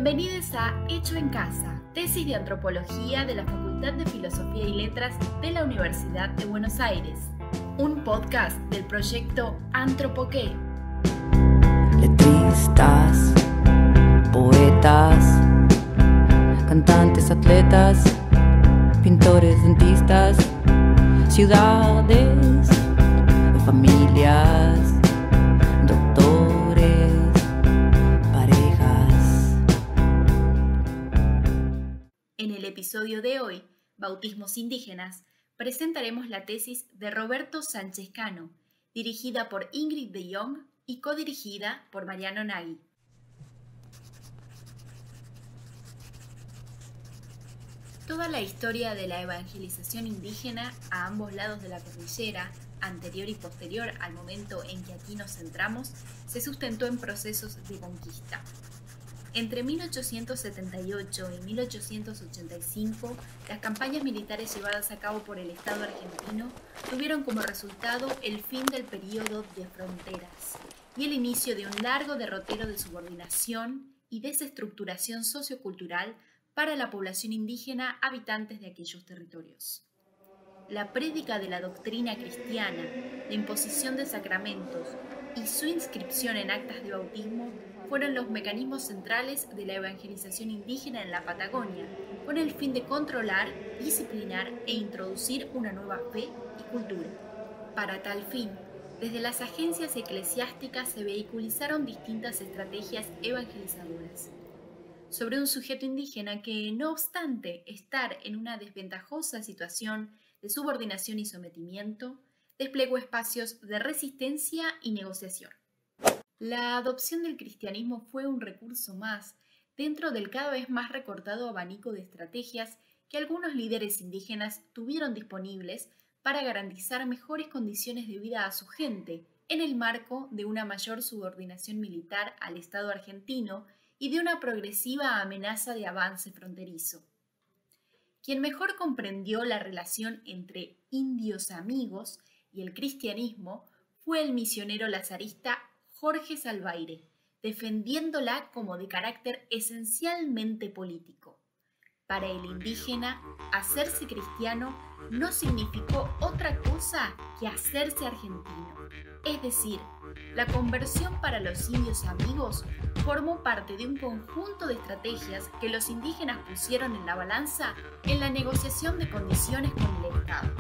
Bienvenidos a Hecho en Casa, tesis de antropología de la Facultad de Filosofía y Letras de la Universidad de Buenos Aires. Un podcast del proyecto Antropoqué. Letristas, poetas, cantantes, atletas, pintores, dentistas, ciudades, familias, doctores, parejas. En el episodio de hoy, Bautismos indígenas, presentaremos la tesis de Roberto Sánchez Cano, dirigida por Ingrid de Jong y codirigida por Mariano Nagui. Toda la historia de la evangelización indígena a ambos lados de la cordillera, anterior y posterior al momento en que aquí nos centramos, se sustentó en procesos de conquista. Entre 1878 y 1885, las campañas militares llevadas a cabo por el Estado argentino tuvieron como resultado el fin del período de fronteras y el inicio de un largo derrotero de subordinación y desestructuración sociocultural para la población indígena habitantes de aquellos territorios. La prédica de la doctrina cristiana, la imposición de sacramentos y su inscripción en actas de bautismo fueron los mecanismos centrales de la evangelización indígena en la Patagonia, con el fin de controlar, disciplinar e introducir una nueva fe y cultura. Para tal fin, desde las agencias eclesiásticas se vehiculizaron distintas estrategias evangelizadoras sobre un sujeto indígena que, no obstante estar en una desventajosa situación de subordinación y sometimiento, desplegó espacios de resistencia y negociación. La adopción del cristianismo fue un recurso más dentro del cada vez más recortado abanico de estrategias que algunos líderes indígenas tuvieron disponibles para garantizar mejores condiciones de vida a su gente en el marco de una mayor subordinación militar al Estado argentino y de una progresiva amenaza de avance fronterizo. Quien mejor comprendió la relación entre indios amigos y el cristianismo fue el misionero lazarista Jorge Salvaire, defendiéndola como de carácter esencialmente político. Para el indígena, hacerse cristiano no significó otra cosa que hacerse argentino. Es decir, la conversión para los indios amigos formó parte de un conjunto de estrategias que los indígenas pusieron en la balanza en la negociación de condiciones con el Estado.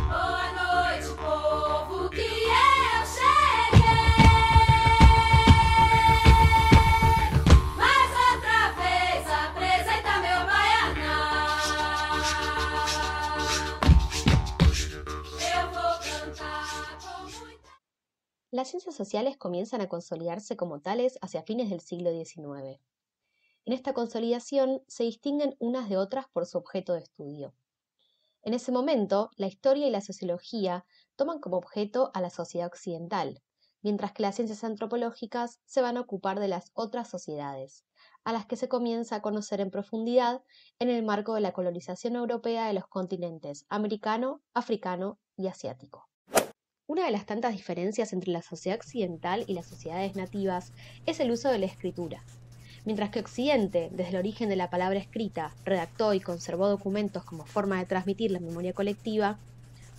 Boa noite, povo, que eu cheguei. Mais outra vez apresenta meu baianá. Eu vou cantar com muita... Las ciencias sociales comienzan a consolidarse como tales hacia fines del siglo XIX. En esta consolidación se distinguen unas de otras por su objeto de estudio. En ese momento, la historia y la sociología toman como objeto a la sociedad occidental, mientras que las ciencias antropológicas se van a ocupar de las otras sociedades, a las que se comienza a conocer en profundidad en el marco de la colonización europea de los continentes americano, africano y asiático. Una de las tantas diferencias entre la sociedad occidental y las sociedades nativas es el uso de la escritura. Mientras que Occidente, desde el origen de la palabra escrita, redactó y conservó documentos como forma de transmitir la memoria colectiva,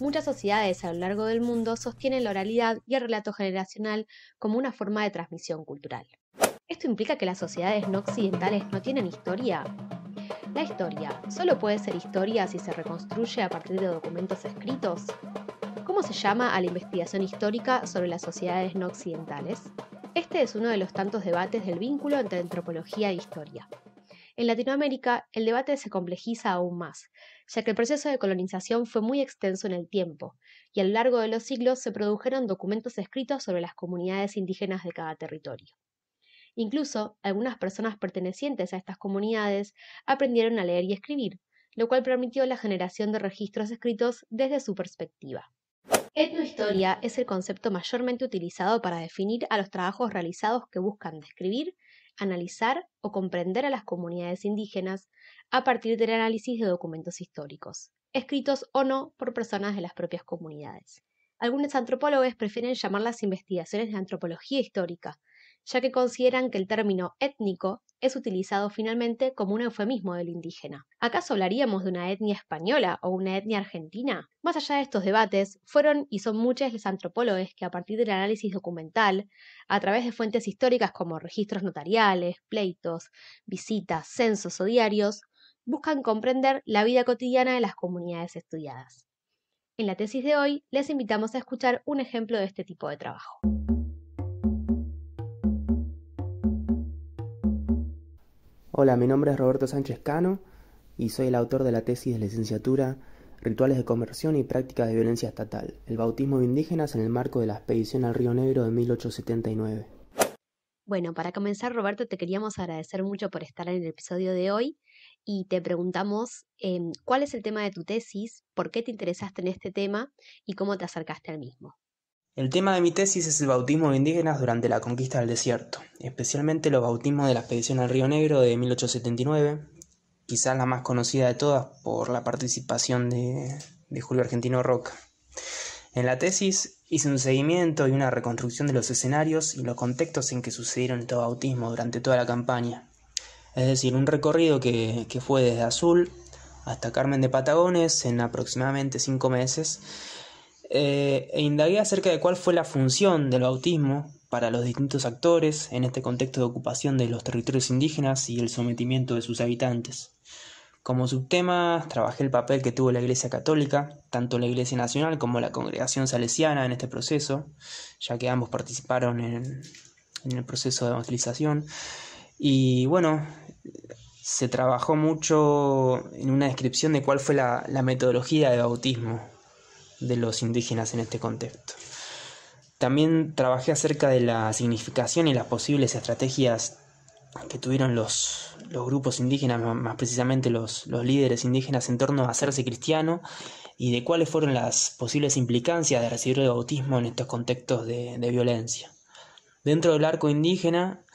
muchas sociedades a lo largo del mundo sostienen la oralidad y el relato generacional como una forma de transmisión cultural. ¿Esto implica que las sociedades no occidentales no tienen historia? La historia solo puede ser historia si se reconstruye a partir de documentos escritos. ¿Cómo se llama a la investigación histórica sobre las sociedades no occidentales? Este es uno de los tantos debates del vínculo entre antropología e historia. En Latinoamérica, el debate se complejiza aún más, ya que el proceso de colonización fue muy extenso en el tiempo, y a lo largo de los siglos se produjeron documentos escritos sobre las comunidades indígenas de cada territorio. Incluso, algunas personas pertenecientes a estas comunidades aprendieron a leer y escribir, lo cual permitió la generación de registros escritos desde su perspectiva. Etnohistoria es el concepto mayormente utilizado para definir a los trabajos realizados que buscan describir, analizar o comprender a las comunidades indígenas a partir del análisis de documentos históricos, escritos o no por personas de las propias comunidades. Algunos antropólogos prefieren llamarlas investigaciones de antropología histórica, ya que consideran que el término étnico es utilizado finalmente como un eufemismo del indígena. ¿Acaso hablaríamos de una etnia española o una etnia argentina? Más allá de estos debates, fueron y son muchos los antropólogos que a partir del análisis documental, a través de fuentes históricas como registros notariales, pleitos, visitas, censos o diarios, buscan comprender la vida cotidiana de las comunidades estudiadas. En la tesis de hoy, les invitamos a escuchar un ejemplo de este tipo de trabajo. Hola, mi nombre es Roberto Sánchez Cano y soy el autor de la tesis de licenciatura Rituales de conversión y prácticas de violencia estatal, el bautismo de indígenas en el marco de la expedición al Río Negro de 1879. Bueno, para comenzar, Roberto, te queríamos agradecer mucho por estar en el episodio de hoy y te preguntamos cuál es el tema de tu tesis, por qué te interesaste en este tema y cómo te acercaste al mismo. El tema de mi tesis es el bautismo de indígenas durante la conquista del desierto, especialmente los bautismos de la expedición al Río Negro de 1879, quizás la más conocida de todas por la participación de Julio Argentino Roca. En la tesis hice un seguimiento y una reconstrucción de los escenarios y los contextos en que sucedieron estos bautismos durante toda la campaña. Es decir, un recorrido que fue desde Azul hasta Carmen de Patagones en aproximadamente 5 meses, e indagué acerca de cuál fue la función del bautismo para los distintos actores en este contexto de ocupación de los territorios indígenas y el sometimiento de sus habitantes. Como subtema trabajé el papel que tuvo la Iglesia Católica, tanto la Iglesia Nacional como la Congregación Salesiana en este proceso, ya que ambos participaron en el proceso de evangelización. Y bueno, se trabajó mucho en una descripción de cuál fue la metodología de bautismo de los indígenas en este contexto. También trabajé acerca de la significación y las posibles estrategias que tuvieron los grupos indígenas, más precisamente los líderes indígenas, en torno a hacerse cristiano y de cuáles fueron las posibles implicancias de recibir el bautismo en estos contextos de violencia. Dentro del arco indígena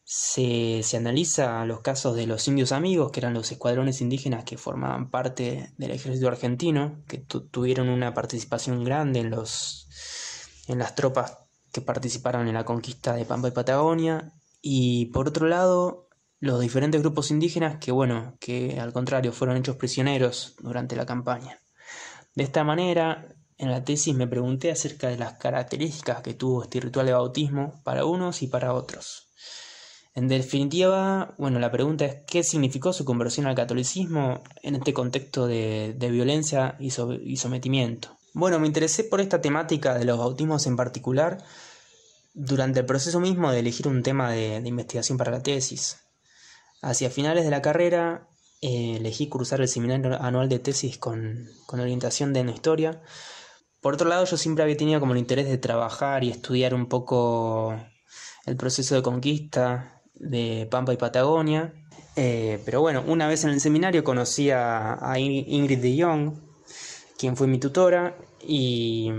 se analiza los casos de los indios amigos, que eran los escuadrones indígenas que formaban parte del ejército argentino, que tuvieron una participación grande en las tropas que participaron en la conquista de Pampa y Patagonia. Y por otro lado, los diferentes grupos indígenas que al contrario fueron hechos prisioneros durante la campaña. De esta manera, en la tesis me pregunté acerca de las características que tuvo este ritual de bautismo para unos y para otros. En definitiva, la pregunta es ¿qué significó su conversión al catolicismo en este contexto de violencia y sometimiento? Me interesé por esta temática de los bautismos en particular durante el proceso mismo de elegir un tema de investigación para la tesis. Hacia finales de la carrera elegí cursar el seminario anual de tesis con orientación de etnohistoria. Por otro lado, yo siempre había tenido como el interés de trabajar y estudiar un poco el proceso de conquista de Pampa y Patagonia. Pero una vez en el seminario conocí a Ingrid de Jong, quien fue mi tutora, y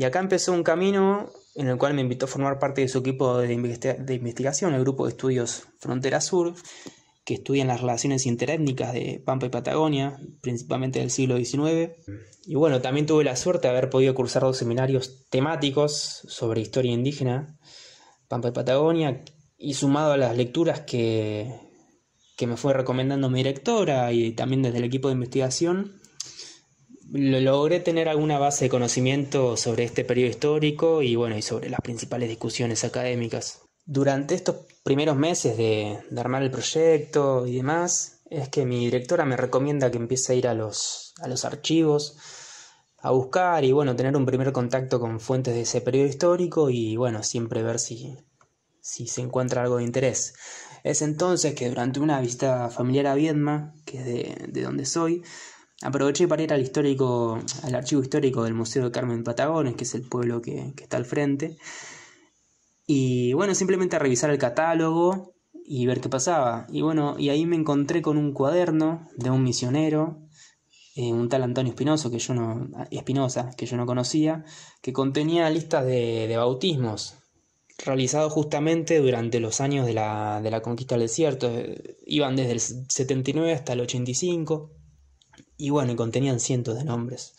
acá empezó un camino en el cual me invitó a formar parte de su equipo de investigación, el grupo de estudios Frontera Sur, que estudian las relaciones interétnicas de Pampa y Patagonia, principalmente del siglo XIX. Y también tuve la suerte de haber podido cursar 2 seminarios temáticos sobre historia indígena, Pampa y Patagonia, y sumado a las lecturas que me fue recomendando mi directora y también desde el equipo de investigación, logré tener alguna base de conocimiento sobre este periodo histórico y sobre las principales discusiones académicas. Durante estos primeros meses de armar el proyecto y demás, es que mi directora me recomienda que empiece a ir a los archivos, a buscar y tener un primer contacto con fuentes de ese periodo histórico y siempre ver si se encuentra algo de interés. Es entonces que durante una visita familiar a Viedma, que es de donde soy, aproveché para ir al archivo histórico del Museo de Carmen Patagones, que es el pueblo que está al frente, y simplemente a revisar el catálogo y ver qué pasaba. Y ahí me encontré con un cuaderno de un misionero, un tal Antonio Espinosa, que yo no conocía, que contenía listas de bautismos realizados justamente durante los años de la conquista del desierto. Iban desde el 79 hasta el 85 y contenían cientos de nombres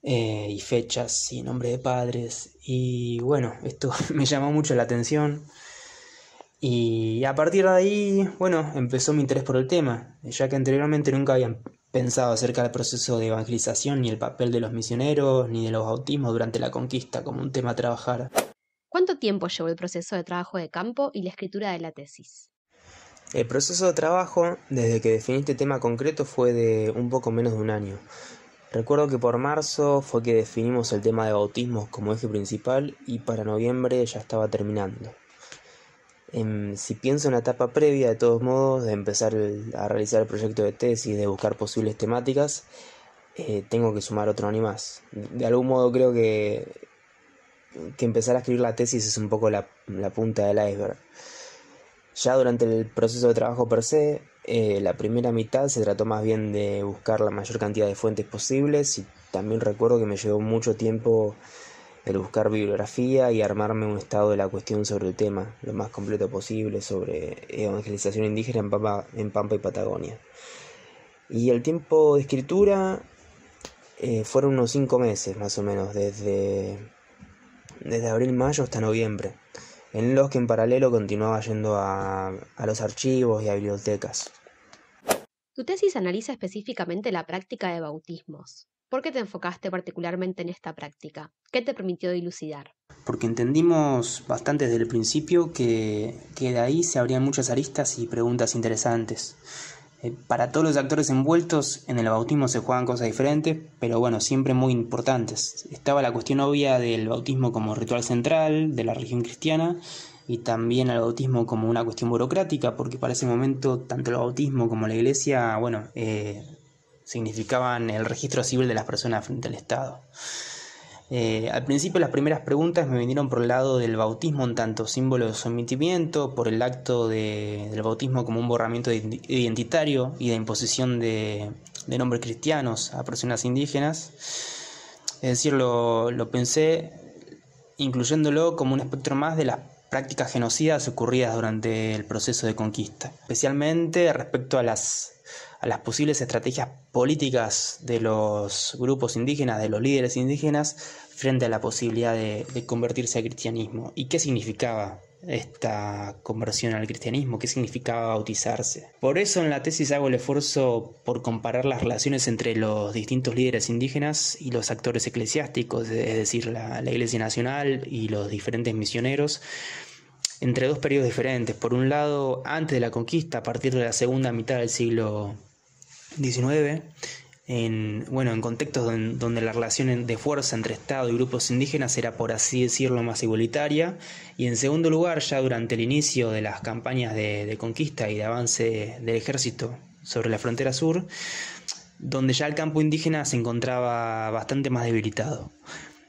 y fechas y nombres de padres y esto me llamó mucho la atención Y a partir de ahí, bueno, empezó mi interés por el tema, ya que anteriormente nunca había pensado acerca del proceso de evangelización, ni el papel de los misioneros, ni de los bautismos durante la conquista como un tema a trabajar. ¿Cuánto tiempo llevó el proceso de trabajo de campo y la escritura de la tesis? El proceso de trabajo, desde que definí este tema concreto, fue de un poco menos de un año. Recuerdo que por marzo fue que definimos el tema de bautismos como eje principal y para noviembre ya estaba terminando. Si pienso en la etapa previa, de todos modos, de empezar a realizar el proyecto de tesis, de buscar posibles temáticas, tengo que sumar otro año más. De algún modo creo que empezar a escribir la tesis es un poco la punta del iceberg. Ya durante el proceso de trabajo per se, la primera mitad se trató más bien de buscar la mayor cantidad de fuentes posibles y también recuerdo que me llevó mucho tiempo el buscar bibliografía y armarme un estado de la cuestión sobre el tema, lo más completo posible, sobre evangelización indígena en Pampa y Patagonia. Y el tiempo de escritura fueron unos 5 meses más o menos, desde abril-mayo hasta noviembre, en los que en paralelo continuaba yendo a los archivos y a bibliotecas. Tu tesis analiza específicamente la práctica de bautismos. ¿Por qué te enfocaste particularmente en esta práctica? ¿Qué te permitió dilucidar? Porque entendimos bastante desde el principio que de ahí se abrían muchas aristas y preguntas interesantes. Para todos los actores envueltos en el bautismo se juegan cosas diferentes, pero bueno, siempre muy importantes. Estaba la cuestión obvia del bautismo como ritual central de la religión cristiana y también el bautismo como una cuestión burocrática, porque para ese momento tanto el bautismo como la iglesia, significaban el registro civil de las personas frente al Estado. Al principio las primeras preguntas me vinieron por el lado del bautismo en tanto símbolo de sometimiento, por el acto del bautismo como un borramiento identitario y de imposición de nombres cristianos a personas indígenas. Es decir, lo pensé incluyéndolo como un espectro más de las prácticas genocidas ocurridas durante el proceso de conquista, especialmente respecto a las posibles estrategias políticas de los grupos indígenas, de los líderes indígenas, frente a la posibilidad de convertirse al cristianismo. ¿Y qué significaba esta conversión al cristianismo? ¿Qué significaba bautizarse? Por eso en la tesis hago el esfuerzo por comparar las relaciones entre los distintos líderes indígenas y los actores eclesiásticos, es decir, la Iglesia Nacional y los diferentes misioneros, entre dos periodos diferentes. Por un lado, antes de la conquista, a partir de la segunda mitad del siglo XIX, en contextos donde la relación de fuerza entre Estado y grupos indígenas era, por así decirlo, más igualitaria, y en segundo lugar, ya durante el inicio de las campañas de conquista y de avance del ejército sobre la frontera sur, donde ya el campo indígena se encontraba bastante más debilitado.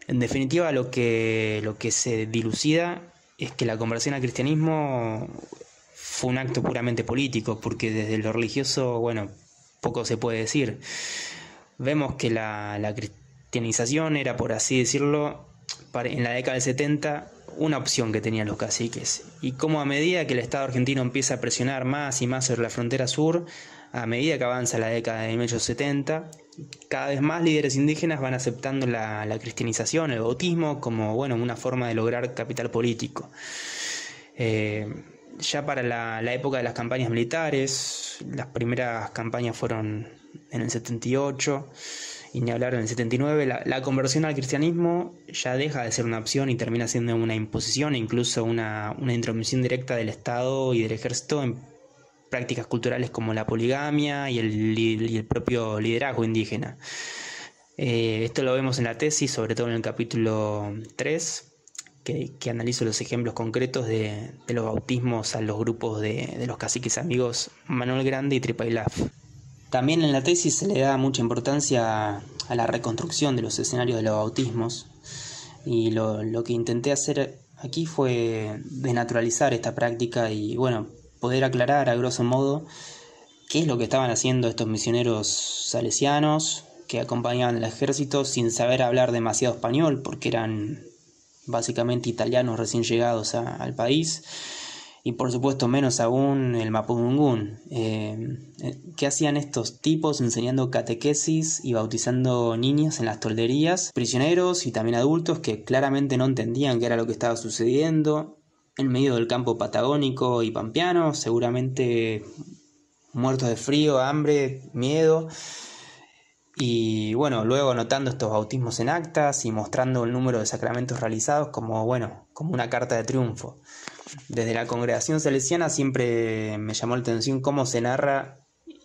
En definitiva, lo que se dilucida es que la conversión al cristianismo fue un acto puramente político, porque desde lo religioso, poco se puede decir. Vemos que la cristianización era, por así decirlo, en la década del 70, una opción que tenían los caciques. Y como a medida que el Estado argentino empieza a presionar más y más sobre la frontera sur, a medida que avanza la década de 1870, cada vez más líderes indígenas van aceptando la cristianización, el bautismo, como una forma de lograr capital político. Ya para la época de las campañas militares, las primeras campañas fueron en el 78 y ni hablar en el 79, la conversión al cristianismo ya deja de ser una opción y termina siendo una imposición e incluso una intromisión directa del Estado y del ejército en prácticas culturales como la poligamia y el propio liderazgo indígena. Esto lo vemos en la tesis, sobre todo en el capítulo 3, que analizo los ejemplos concretos de los bautismos a los grupos de los caciques amigos Manuel Grande y Tripailaf. También en la tesis se le da mucha importancia a la reconstrucción de los escenarios de los bautismos, y lo que intenté hacer aquí fue desnaturalizar esta práctica y poder aclarar a grosso modo qué es lo que estaban haciendo estos misioneros salesianos que acompañaban al ejército sin saber hablar demasiado español, porque eran básicamente italianos recién llegados al país, y por supuesto menos aún el mapudungún. ¿Qué hacían estos tipos enseñando catequesis y bautizando niños en las tolderías? Prisioneros y también adultos que claramente no entendían qué era lo que estaba sucediendo, en medio del campo patagónico y pampeano, seguramente muertos de frío, hambre, miedo. Y bueno, luego anotando estos bautismos en actas y mostrando el número de sacramentos realizados como una carta de triunfo. Desde la congregación salesiana siempre me llamó la atención cómo se narra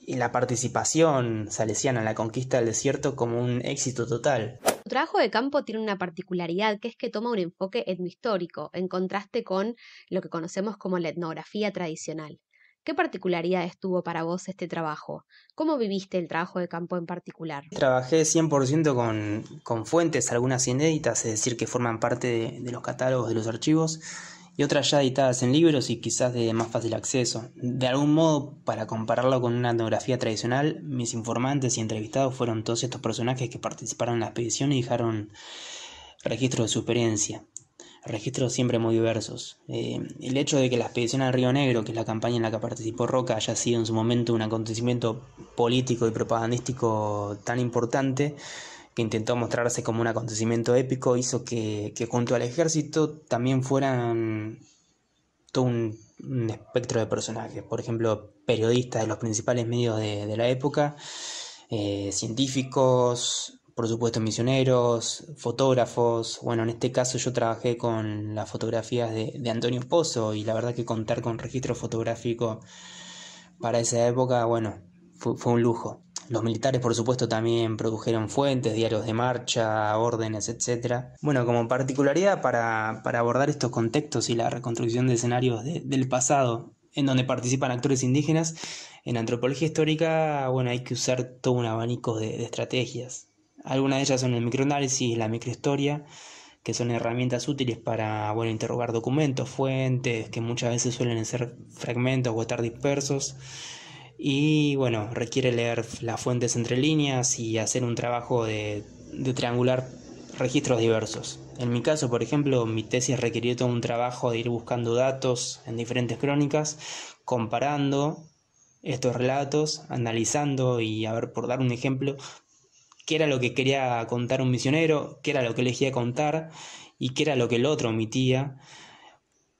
la participación salesiana en la conquista del desierto como un éxito total. Tu trabajo de campo tiene una particularidad, que es que toma un enfoque etnohistórico, en contraste con lo que conocemos como la etnografía tradicional. ¿Qué particularidades tuvo para vos este trabajo? ¿Cómo viviste el trabajo de campo en particular? Trabajé 100% con fuentes, algunas inéditas, es decir, que forman parte de los catálogos de los archivos, y otras ya editadas en libros y quizás de más fácil acceso. De algún modo, para compararlo con una etnografía tradicional, mis informantes y entrevistados fueron todos estos personajes que participaron en la expedición y dejaron registros de su experiencia. Registros siempre muy diversos. El hecho de que la expedición al Río Negro, que es la campaña en la que participó Roca, haya sido en su momento un acontecimiento político y propagandístico tan importante, que intentó mostrarse como un acontecimiento épico, hizo que junto al ejército también fueran todo un espectro de personajes. Por ejemplo, periodistas de los principales medios de la época, científicos, por supuesto misioneros, fotógrafos. Bueno, en este caso yo trabajé con las fotografías de Antonio Pozo, y la verdad que contar con registro fotográfico para esa época, bueno, fue un lujo. Los militares, por supuesto, también produjeron fuentes, diarios de marcha, órdenes, etc. Bueno, como particularidad para abordar estos contextos y la reconstrucción de escenarios del pasado en donde participan actores indígenas, en antropología histórica, bueno, hay que usar todo un abanico de estrategias. Algunas de ellas son el microanálisis, la microhistoria, que son herramientas útiles para, interrogar documentos, fuentes, que muchas veces suelen ser fragmentos o estar dispersos. Y requiere leer las fuentes entre líneas y hacer un trabajo de triangular registros diversos. En mi caso, por ejemplo, mi tesis requirió todo un trabajo de ir buscando datos en diferentes crónicas, comparando estos relatos, analizando y, por dar un ejemplo, qué era lo que quería contar un misionero, qué era lo que elegía contar y qué era lo que el otro omitía.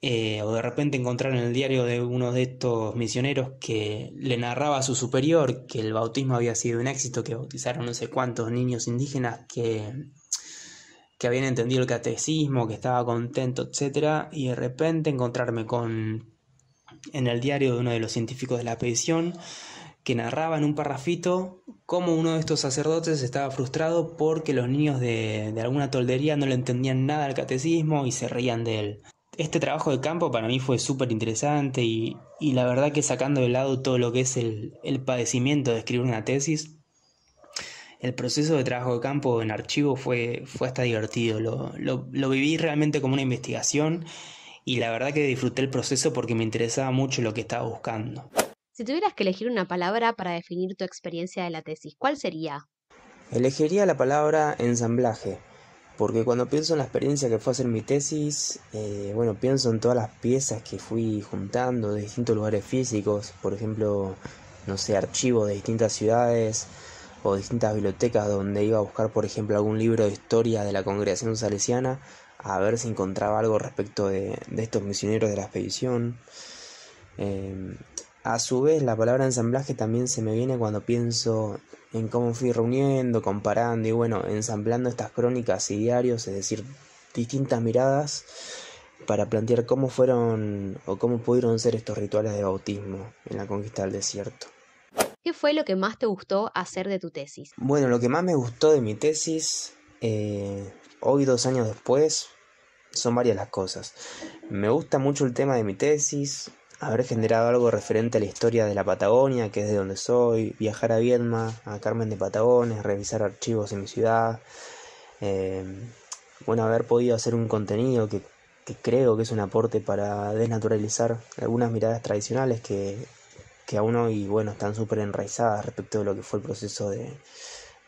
O de repente encontrar en el diario de uno de estos misioneros que le narraba a su superior que el bautismo había sido un éxito, que bautizaron no sé cuántos niños indígenas que habían entendido el catecismo, que estaba contento, etc. Y de repente encontrarme en el diario de uno de los científicos de la expedición que narraba en un parrafito cómo uno de estos sacerdotes estaba frustrado porque los niños de alguna toldería no le entendían nada al catecismo y se reían de él. Este trabajo de campo para mí fue súper interesante y la verdad que sacando de lado todo lo que es el padecimiento de escribir una tesis, el proceso de trabajo de campo en archivo fue hasta divertido. Lo viví realmente como una investigación y la verdad que disfruté el proceso porque me interesaba mucho lo que estaba buscando. Si tuvieras que elegir una palabra para definir tu experiencia de la tesis, ¿cuál sería? Elegiría la palabra ensamblaje. Porque cuando pienso en la experiencia que fue hacer mi tesis, pienso en todas las piezas que fui juntando de distintos lugares físicos, por ejemplo, archivos de distintas ciudades o distintas bibliotecas donde iba a buscar, por ejemplo, algún libro de historia de la congregación salesiana, a ver si encontraba algo respecto de estos misioneros de la expedición. A su vez, la palabra ensamblaje también se me viene cuando pienso en cómo fui reuniendo, comparando y ensamblando estas crónicas y diarios, es decir, distintas miradas para plantear cómo fueron o cómo pudieron ser estos rituales de bautismo en la conquista del desierto. ¿Qué fue lo que más te gustó hacer de tu tesis? Bueno, lo que más me gustó de mi tesis, hoy 2 años después, son varias las cosas. Me gusta mucho el tema de mi tesis, haber generado algo referente a la historia de la Patagonia, que es de donde soy, viajar a Viedma, a Carmen de Patagones, revisar archivos en mi ciudad, haber podido hacer un contenido que creo que es un aporte para desnaturalizar algunas miradas tradicionales que aún hoy están súper enraizadas respecto de lo que fue el proceso de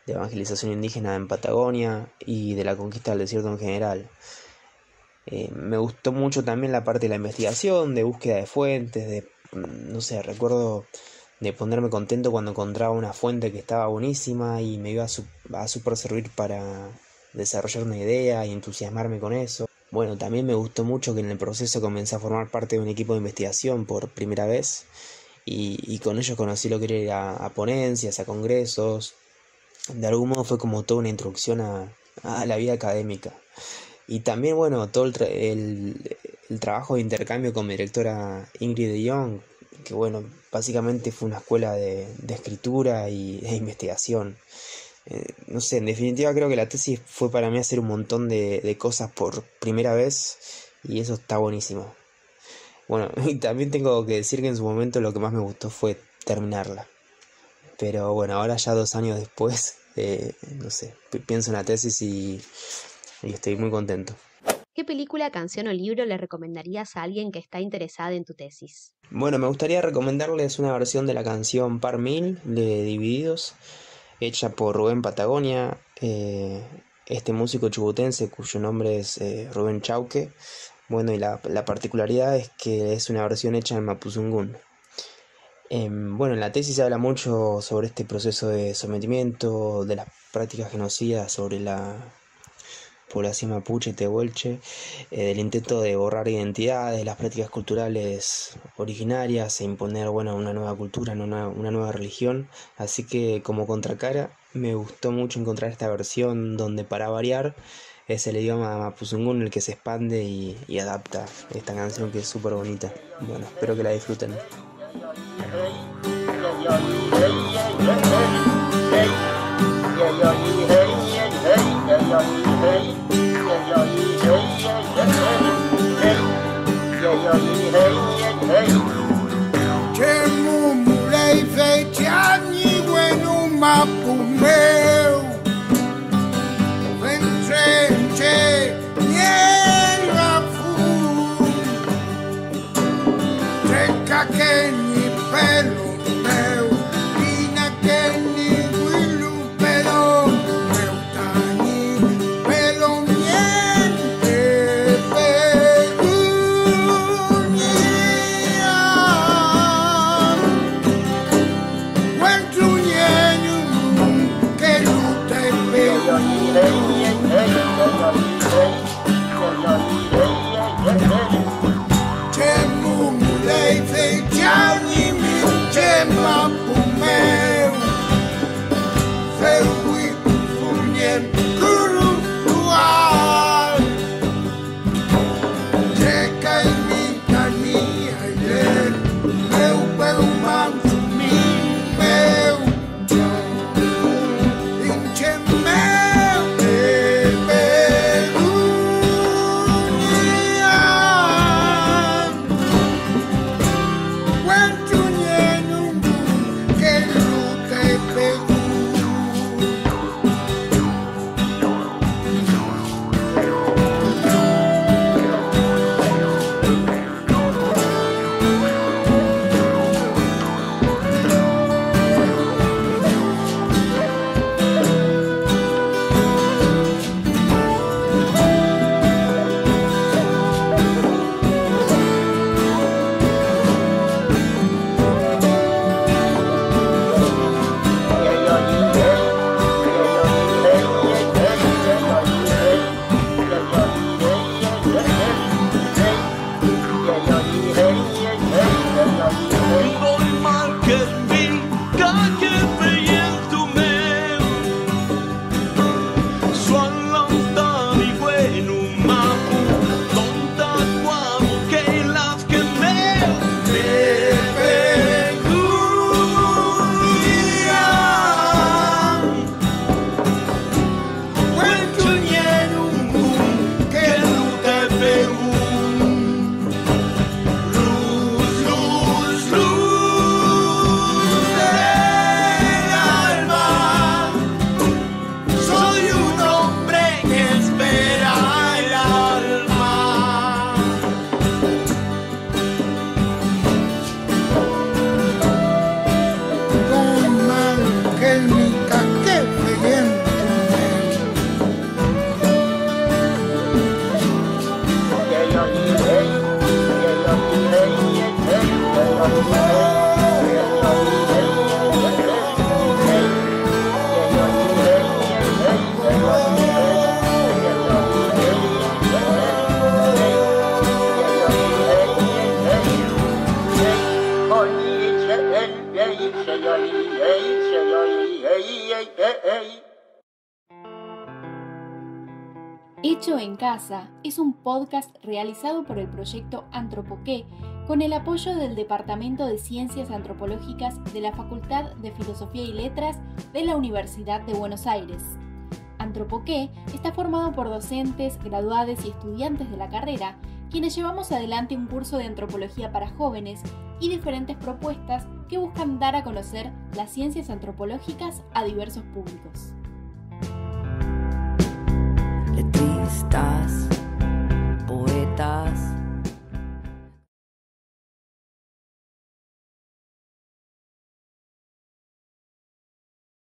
evangelización indígena en Patagonia y de la conquista del desierto en general. Me gustó mucho también la parte de la investigación, de búsqueda de fuentes, recuerdo de ponerme contento cuando encontraba una fuente que estaba buenísima y me iba a super servir para desarrollar una idea y entusiasmarme con eso. Bueno, también me gustó mucho que en el proceso comencé a formar parte de un equipo de investigación por primera vez y con ellos conocí lo que era ir a ponencias, a congresos. De algún modo fue como toda una introducción a la vida académica. Y también, bueno, todo el trabajo de intercambio con mi directora Ingrid de Jong, que bueno, básicamente fue una escuela de escritura y de investigación. No sé, en definitiva creo que la tesis fue para mí hacer un montón de cosas por primera vez y eso está buenísimo. Bueno, y también tengo que decir que en su momento lo que más me gustó fue terminarla. Pero bueno, ahora ya 2 años después, no sé, pienso en la tesis y estoy muy contento. ¿Qué película, canción o libro le recomendarías a alguien que está interesada en tu tesis? Bueno, me gustaría recomendarles una versión de la canción Par Mil de Divididos, hecha por Rubén Patagonia, este músico chubutense cuyo nombre es Rubén Chauque. Bueno, y la particularidad es que es una versión hecha en Mapuzungún. Bueno, en la tesis se habla mucho sobre este proceso de sometimiento, de las prácticas genocidas sobre la población mapuche tehuelche, del intento de borrar identidades, las prácticas culturales originarias e imponer, bueno, una nueva cultura, una nueva religión. Así que como contracara me gustó mucho encontrar esta versión donde para variar es el idioma mapuzungún el que se expande y adapta esta canción que es súper bonita. Bueno, espero que la disfruten. Pelo Hecho en Casa es un podcast realizado por el proyecto Antropoqué con el apoyo del Departamento de Ciencias Antropológicas de la Facultad de Filosofía y Letras de la Universidad de Buenos Aires. Antropoqué está formado por docentes, graduados y estudiantes de la carrera, quienes llevamos adelante un curso de antropología para jóvenes y diferentes propuestas que buscan dar a conocer las ciencias antropológicas a diversos públicos. Letrista